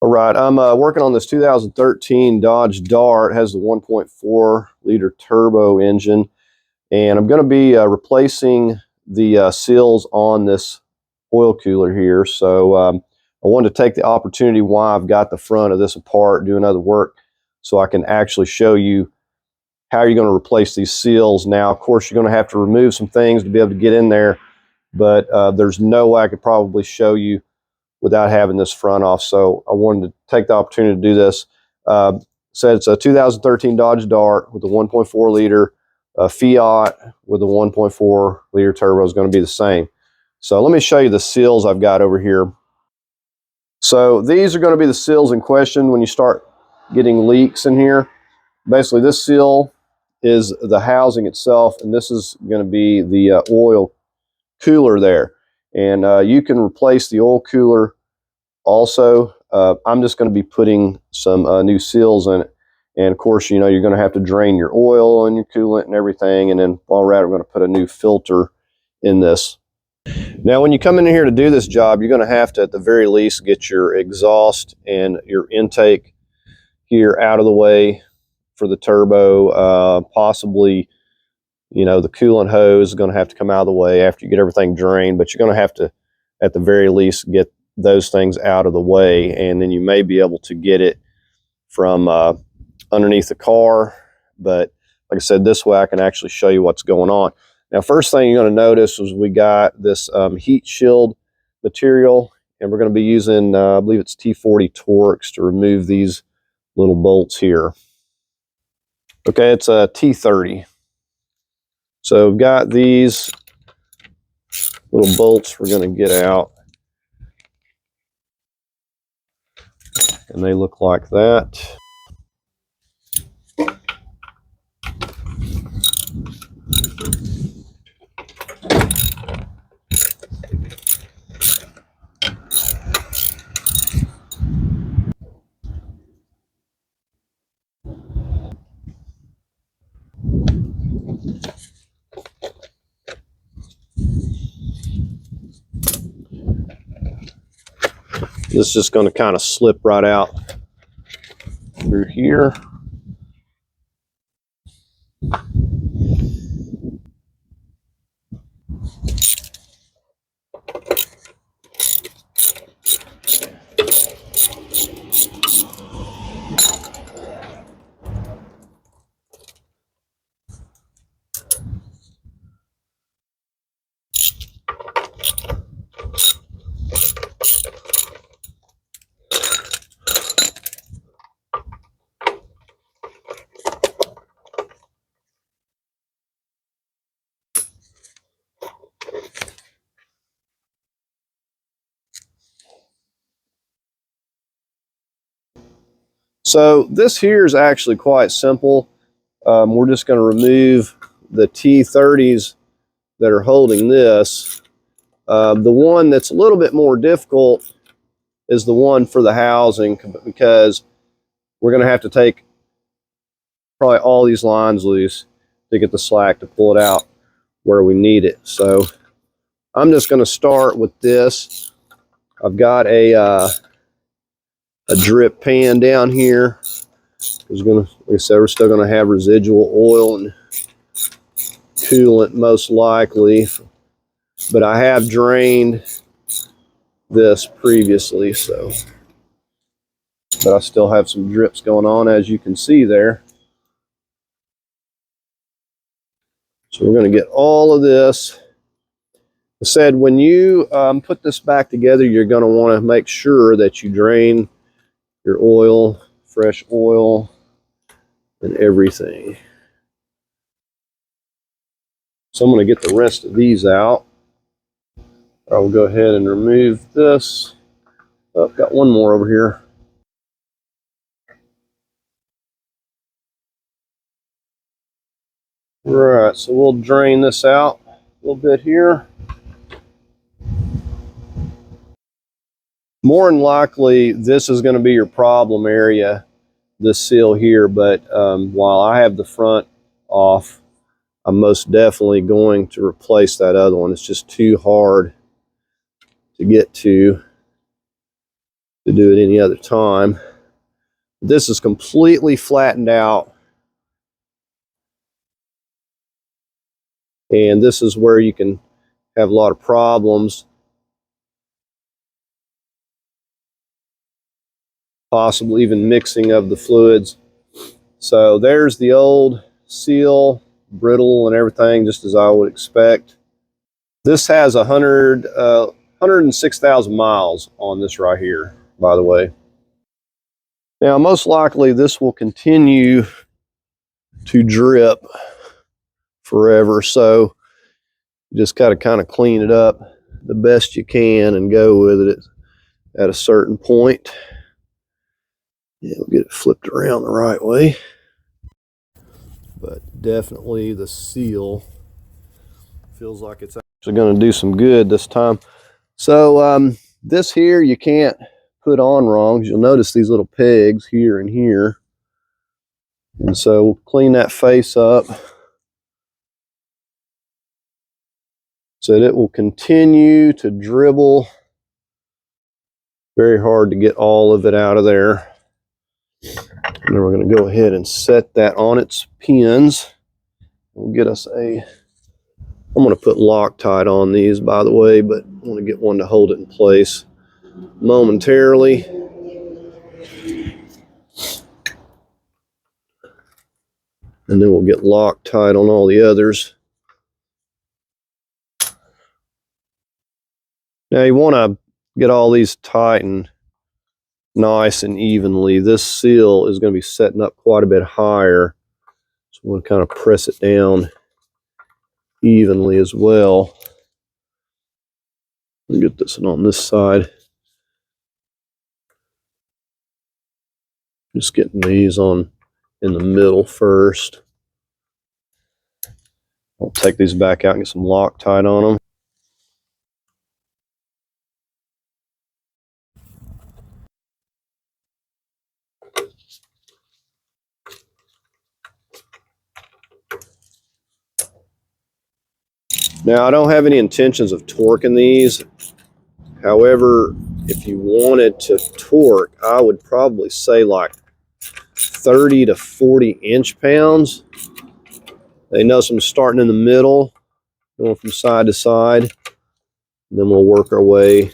All right, I'm working on this 2013 Dodge Dart. It has the 1.4 liter turbo engine, and I'm going to be replacing the seals on this oil cooler here. So I wanted to take the opportunity while I've got the front of this apart, doing other work, so I can actually show you how you're going to replace these seals. Now, of course, you're going to have to remove some things to be able to get in there, but there's no way I could probably show you without having this front off. So I wanted to take the opportunity to do this. So it's a 2013 Dodge Dart with a 1.4 liter. Fiat with a 1.4 liter turbo is going to be the same. So let me show you the seals I've got over here. So these are going to be the seals in question when you start getting leaks in here. Basically, this seal is the housing itself, and this is going to be the oil cooler there. And you can replace the oil cooler also. I'm just going to be putting some new seals in it. And of course, you know, you're going to have to drain your oil and your coolant and everything. And then while we're at it, we're going to put a new filter in this. Now, when you come in here to do this job, you're going to have to, at the very least, get your exhaust and your intake here out of the way for the turbo. Possibly, you know, the coolant hose is going to have to come out of the way after you get everything drained, but you're going to have to, at the very least, get those things out of the way, and then you may be able to get it from underneath the car. But like I said, this way I can actually show you what's going on. Now, first thing you're going to notice is we got this heat shield material, and we're going to be using, I believe it's T40 Torx to remove these little bolts here. Okay, it's a T30. So we've got these little bolts we're going to get out, and they look like that. This is just going to kind of slip right out through here. So this here is actually quite simple. We're just going to remove the T30s that are holding this. The one that's a little bit more difficult is the one for the housing, because we're going to have to take probably all these lines loose to get the slack to pull it out where we need it. So I'm just going to start with this. I've got a drip pan down here. Like I said, we're still going to have residual oil and coolant most likely, but I have drained this previously, so, but I still have some drips going on, as you can see there. So we're going to get all of this. I said, when you put this back together, you're going to want to make sure that you drain your oil, fresh oil, and everything. So I'm going to get the rest of these out. I will go ahead and remove this. Oh, I've got one more over here. Right, so we'll drain this out a little bit here. More than likely, this is going to be your problem area, this seal here, but while I have the front off, I'm most definitely going to replace that other one. It's just too hard to get to. to do it any other time. This is completely flattened out. And this is where you can have a lot of problems, possibly even mixing of the fluids. So there's the old seal, brittle and everything, just as I would expect. This has 106,000 miles on this right here, by the way. Now, most likely this will continue to drip forever, so you just got to kind of clean it up the best you can and go with it at a certain point. Yeah, we'll get it flipped around the right way. But definitely the seal feels like it's actually going to do some good this time. So this here you can't put on wrong, because you'll notice these little pegs here and here. And so we'll clean that face up so that it will continue to dribble. Very hard to get all of it out of there. And then we're going to go ahead and set that on its pins. We'll get us I'm going to put Loctite on these, by the way, but I want to get one to hold it in place momentarily. And then we'll get Loctite on all the others. Now you want to get all these tightened nice and evenly. This seal is going to be setting up quite a bit higher, so I'm going to kind of press it down evenly as well. Let me get this one on this side. Just getting these on in the middle first. I'll take these back out and get some Loctite on them. Now, I don't have any intentions of torquing these. However, if you wanted to torque, I would probably say like 30 to 40 inch-pounds. They notice I'm starting in the middle, going from side to side, and then we'll work our way.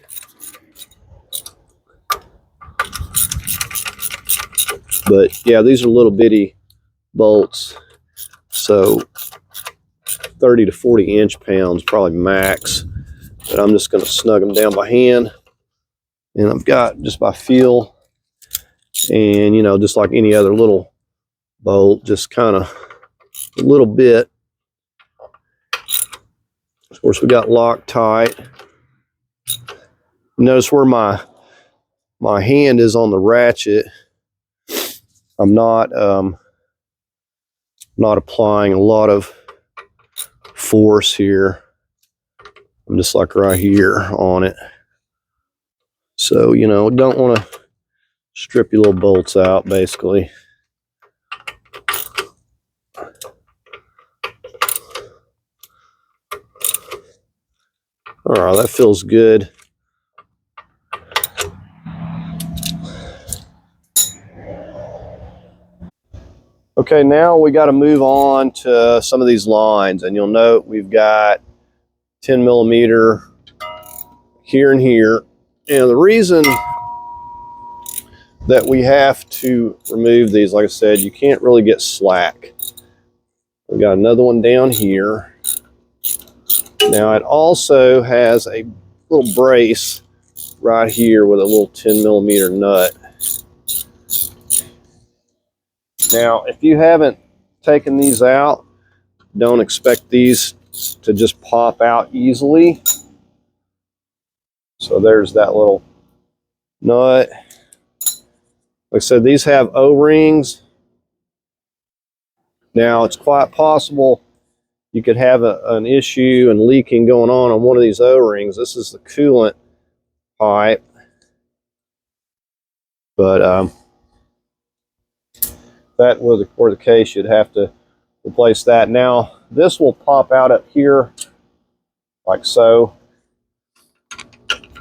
But yeah, these are little bitty bolts, so 30 to 40 inch-pounds probably max. But I'm just going to snug them down by hand, and I've got just by feel, and you know, just like any other little bolt, just kind of a little bit. Of course, we got Loctite. Notice where my hand is on the ratchet. I'm not applying a lot of force here. I'm just like right here on it. So, you know, don't want to strip your little bolts out, basically. All right, that feels good. Okay, now we got to move on to some of these lines, and you'll note we've got 10 millimeter here and here. And the reason that we have to remove these, like I said, you can't really get slack. We got another one down here. Now it also has a little brace right here with a little 10 millimeter nut. Now, if you haven't taken these out, don't expect these to just pop out easily. So there's that little nut. Like I said, these have O-rings. Now, it's quite possible you could have an issue and leaking going on one of these O-rings. This is the coolant pipe. But that was the case, you'd have to replace that. Now, this will pop out up here like so,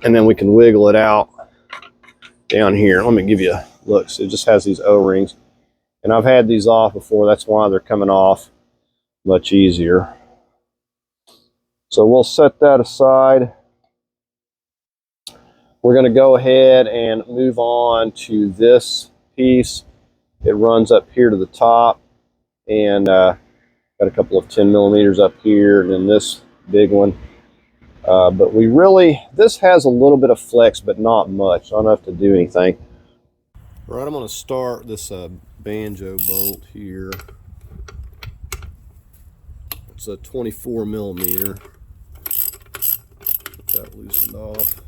and then we can wiggle it out down here. Let me give you a look. So it just has these O-rings. And I've had these off before. That's why they're coming off much easier. So we'll set that aside. We're going to go ahead and move on to this piece. It runs up here to the top, and got a couple of 10 millimeters up here, and then this big one. But this has a little bit of flex, but not much, not enough to do anything. All right, I'm going to start this banjo bolt here. It's a 24 millimeter. Get that loosened off.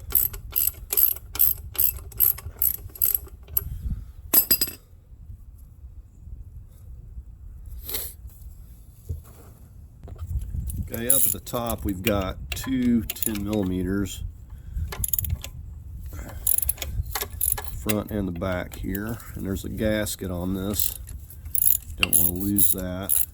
Okay, up at the top we've got two 10 millimeters, front and the back here, and there's a gasket on this. Don't want to lose that.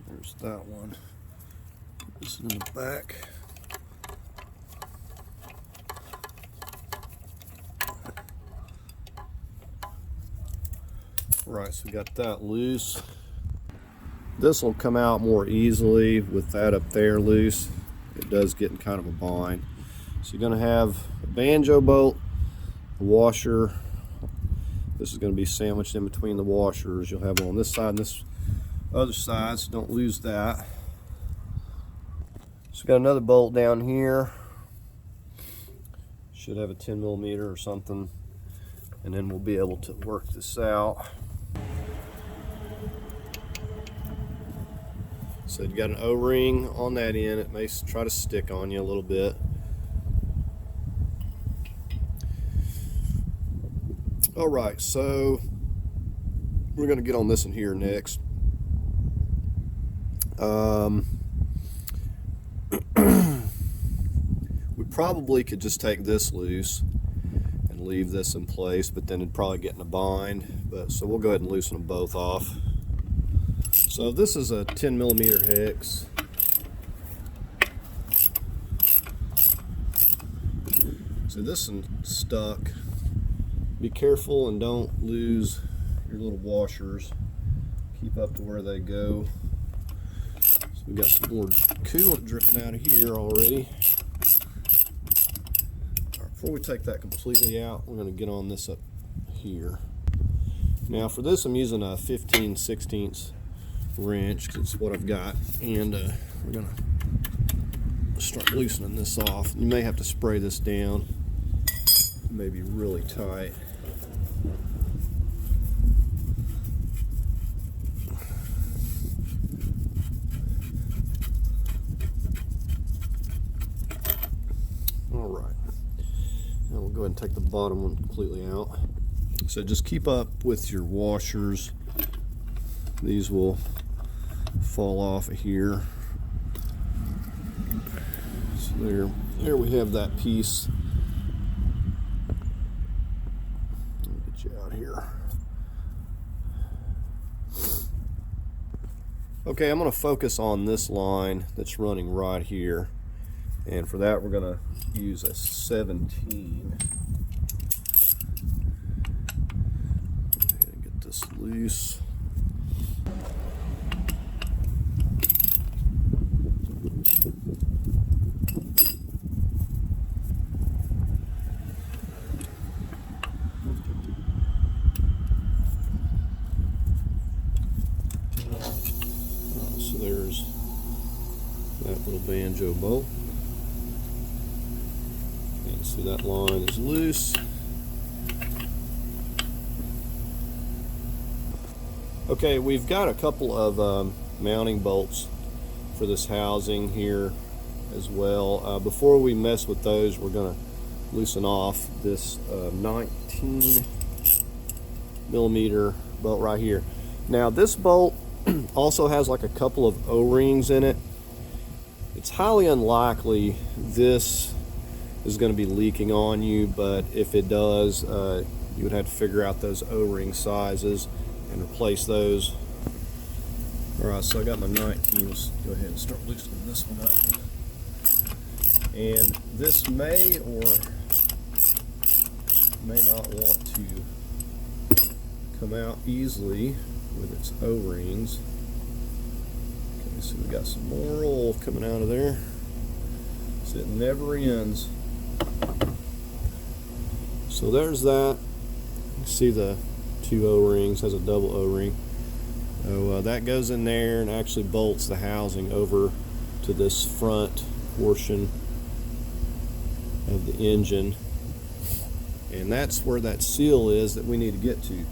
There's that one. Put this in the back. Right, so we got that loose. This will come out more easily with that up there loose. It does get in kind of a bind. So you're going to have a banjo bolt, a washer. This is going to be sandwiched in between the washers. You'll have one on this side and this other side, so don't lose that. So we got another bolt down here. Should have a 10 millimeter or something, and then we'll be able to work this out. So you've got an O-ring on that end. It may try to stick on you a little bit. All right, so we're going to get on this one here next. We probably could just take this loose and leave this in place, but then it'd probably get in a bind. So we'll go ahead and loosen them both off. So this is a 10 millimeter hex. So this one's stuck. Be careful and don't lose your little washers. Keep up to where they go. So we got some more coolant dripping out of here already. All right, before we take that completely out, we're going to get on this up here. Now for this, I'm using a 15/16 wrench because it's what I've got, and we're going to start loosening this off. You may have to spray this down. It may be really tight. All right, now we'll go ahead and take the bottom one completely out. So just keep up with your washers. These will fall off of here. So there we have that piece. Let me get you out here. Okay, I'm going to focus on this line that's running right here, and for that we're going to use a 17. Get this loose. So there's that little banjo bolt. And see that line is loose. Okay, we've got a couple of mounting bolts for this housing here as well. Before we mess with those, we're going to loosen off this 19 millimeter bolt right here. Now this bolt also has like a couple of O-rings in it. It's highly unlikely this is going to be leaking on you, but if it does, you would have to figure out those O-ring sizes and replace those. Alright, so I got my 19. Let's go ahead and start loosening this one up. And this may or may not want to come out easily with its O-rings. Okay, so we got some more oil coming out of there. So it never ends. So there's that. You see the two O-rings, has a double O-ring. So that goes in there and actually bolts the housing over to this front portion of the engine. And that's where that seal is that we need to get to.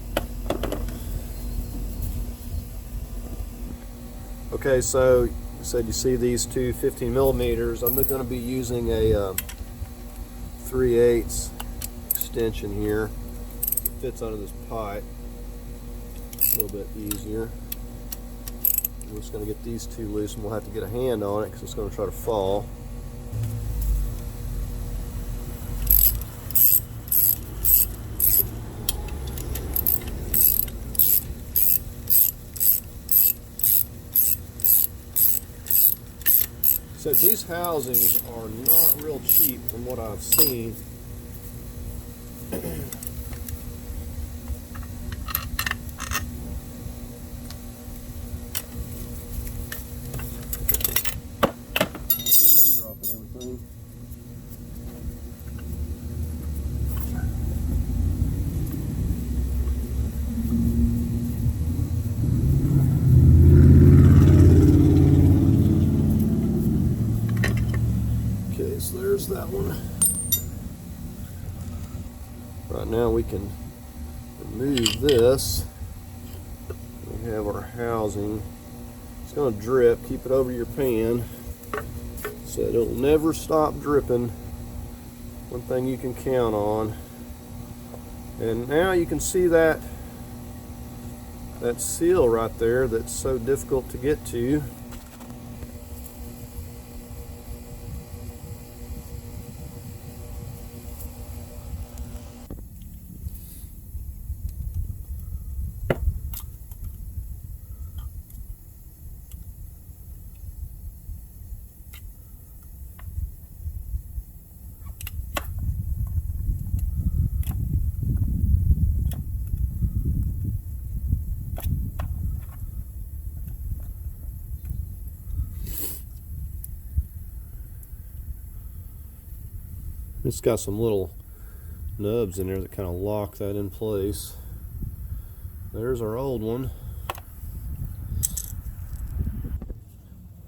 Okay, so you said you see these two 15 millimeters. I'm going to be using a 3/8 extension here. It fits under this pipe a little bit easier. We're just going to get these two loose, and we'll have to get a hand on it because it's going to try to fall. So these housings are not real cheap from what I've seen. Dropping everything. Okay, so there's that one. Right now we can remove this. We have our housing. It's going to drip. Keep it over your pan so it'll never stop dripping. One thing you can count on. And now you can see that seal right there that's so difficult to get to. It's got some little nubs in there that kind of lock that in place. There's our old one.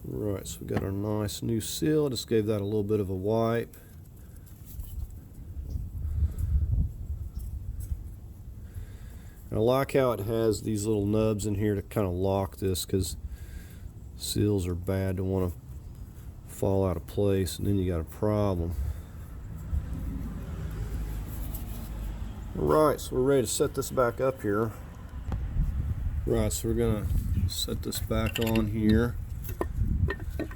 Right, so we got our nice new seal. Just gave that a little bit of a wipe. And I like how it has these little nubs in here to kind of lock this, because seals are bad to want to fall out of place, and then you got a problem. Alright, so we're ready to set this back up here. Right, so we're going to set this back on here. Get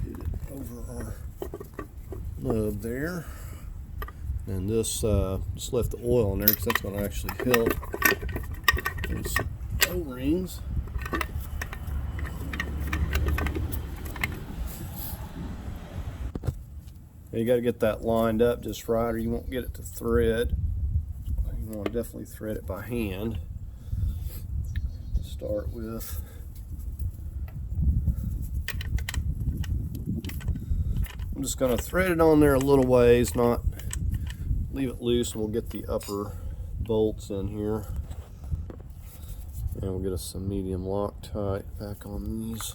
it over our nub there. And this, just left the oil in there because that's going to actually help those O-rings. You got to get that lined up just right, or you won't get it to thread. You want to definitely thread it by hand to start with. I'm just going to thread it on there a little ways, not leave it loose, and we'll get the upper bolts in here. And we'll get us some medium Loctite back on these.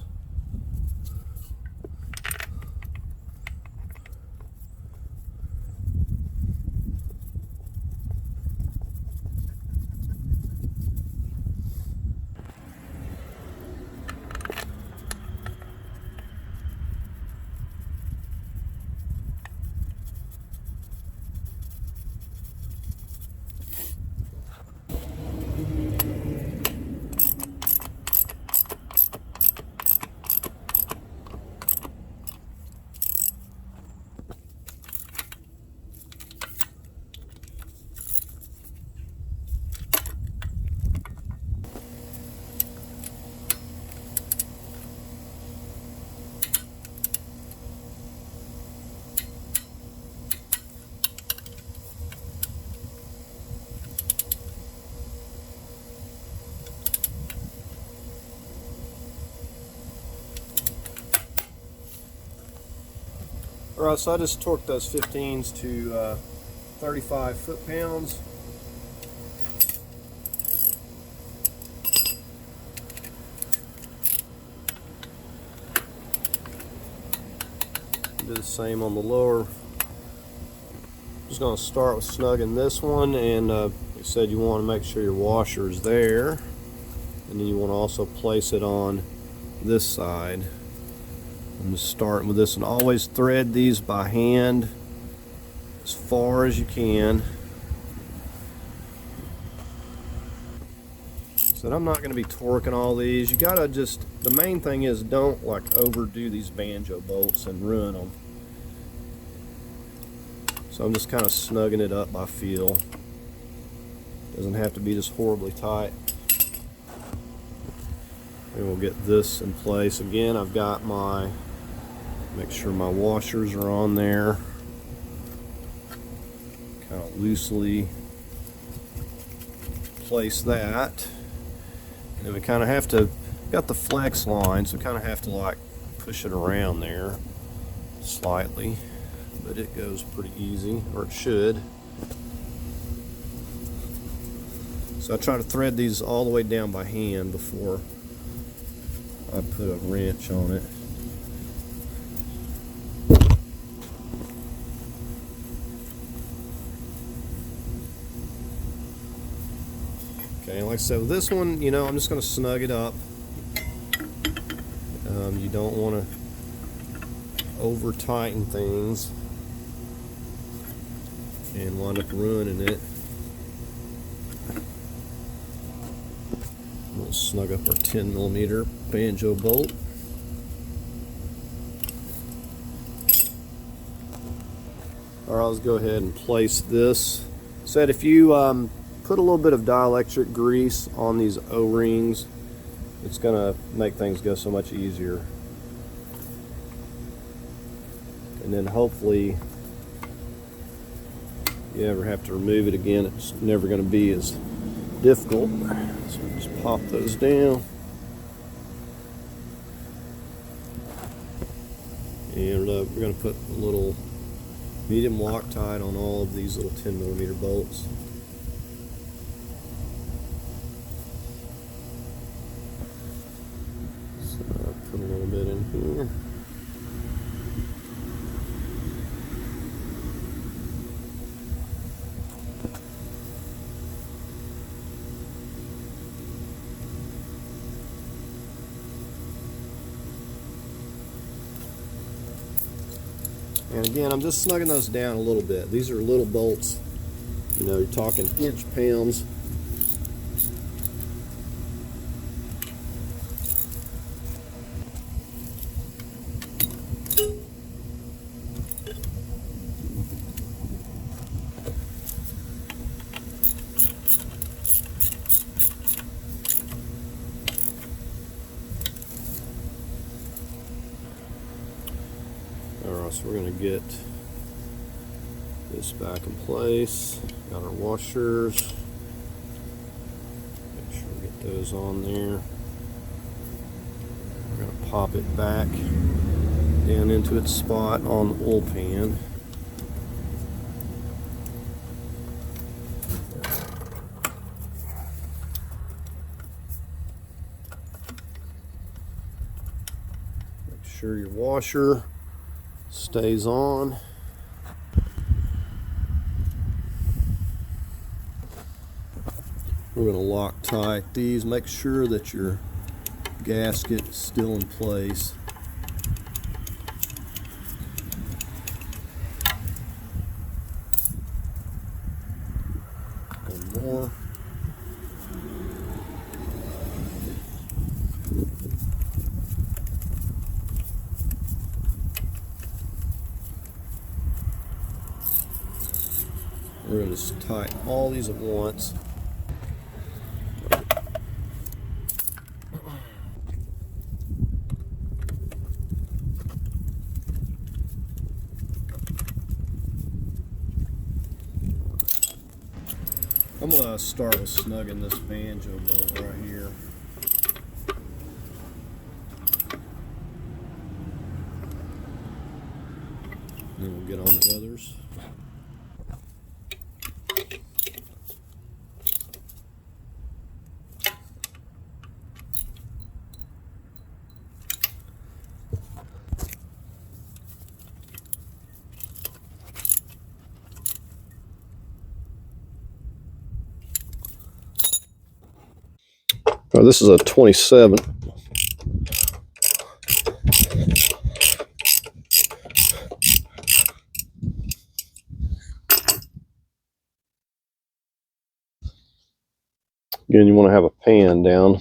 Right, so I just torqued those 15s to 35 foot-pounds. Do the same on the lower. Just going to start with snugging this one, and like I said, you want to make sure your washer is there, and then you want to also place it on this side. I'm just starting with this, and always thread these by hand as far as you can. So I'm not going to be torquing all these. You gotta just, the main thing is don't like overdo these banjo bolts and ruin them. So I'm just kind of snugging it up by feel. Doesn't have to be just horribly tight. And we'll get this in place. Again, I've got my, make sure my washers are on there. Kind of loosely place that. And we kind of have to, got the flex line, so we kind of have to like push it around there slightly, but it goes pretty easy, or it should. So I try to thread these all the way down by hand before I put a wrench on it. Okay, like I said, with this one, you know, I'm just going to snug it up. You don't want to over tighten things and wind up ruining it. We'll snug up our 10mm banjo bolt. Alright, let's go ahead and place this. Said if you put a little bit of dielectric grease on these O-rings, it's going to make things go so much easier. And then hopefully if you ever have to remove it again, it's never going to be as difficult. So just pop those down. And we're going to put a little medium Loctite on all of these little 10mm bolts. So I'll put a little bit in here. And again, I'm just snugging those down a little bit. These are little bolts, you know, you're talking inch pounds. Alright, so we're going to get this back in place. Got our washers. Make sure we get those on there. We're going to pop it back down into its spot on the oil pan. Make sure your washer stays on. We're going to Loctite these. Make sure that your gasket is still in place. One more. We're going to just tighten all these at once. I'm going to start with snugging this banjo bolt right here. And then we'll get on the others. Oh, this is a 27. Again, you want to have a pan down.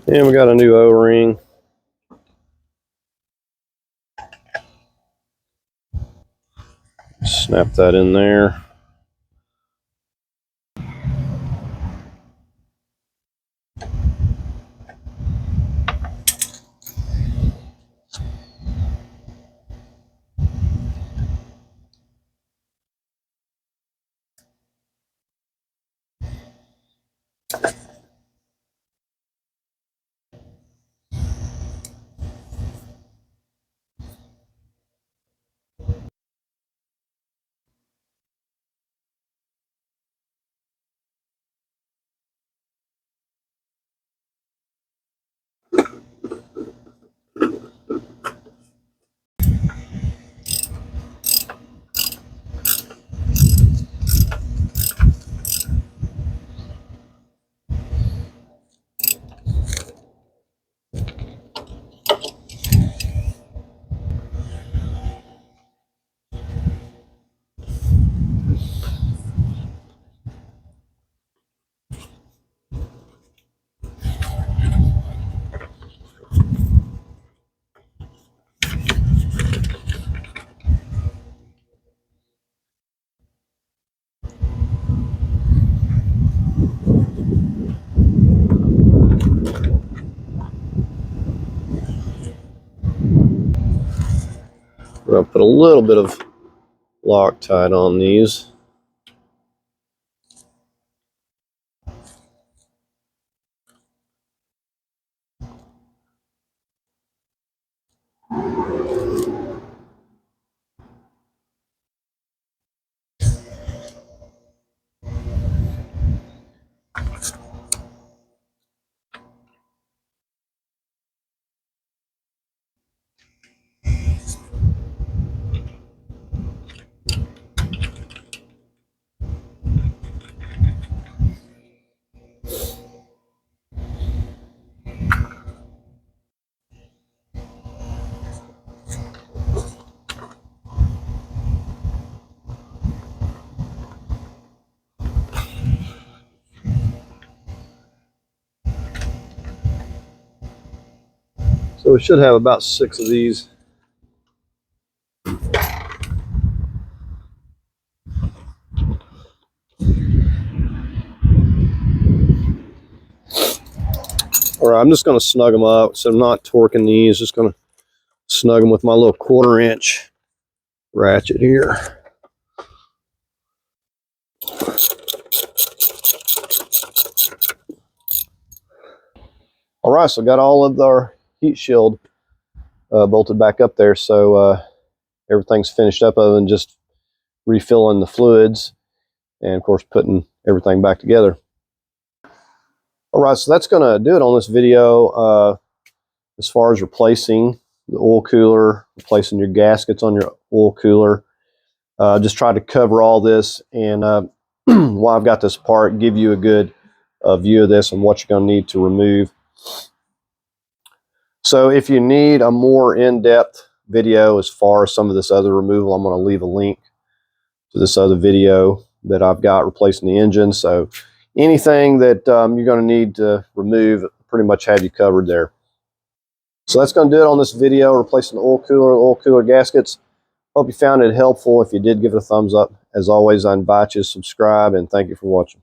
And we got a new O-ring. Snap that in there. We're going to put a little bit of Loctite on these. So we should have about 6 of these. All right, I'm just going to snug them up. So I'm not torquing these, just going to snug them with my little 1/4 inch ratchet here. All right, so got all of our heat shield bolted back up there, so everything's finished up other than just refilling the fluids and of course putting everything back together. All right, so that's going to do it on this video as far as replacing the oil cooler, replacing your gaskets on your oil cooler. Just try to cover all this, and while I've got this part, give you a good view of this and what you're going to need to remove. So if you need a more in-depth video as far as some of this other removal, I'm going to leave a link to this other video that I've got replacing the engine. So anything that you're going to need to remove, pretty much have you covered there. So that's going to do it on this video, replacing the oil cooler gaskets. Hope you found it helpful. If you did, give it a thumbs up. As always, I invite you to subscribe, and thank you for watching.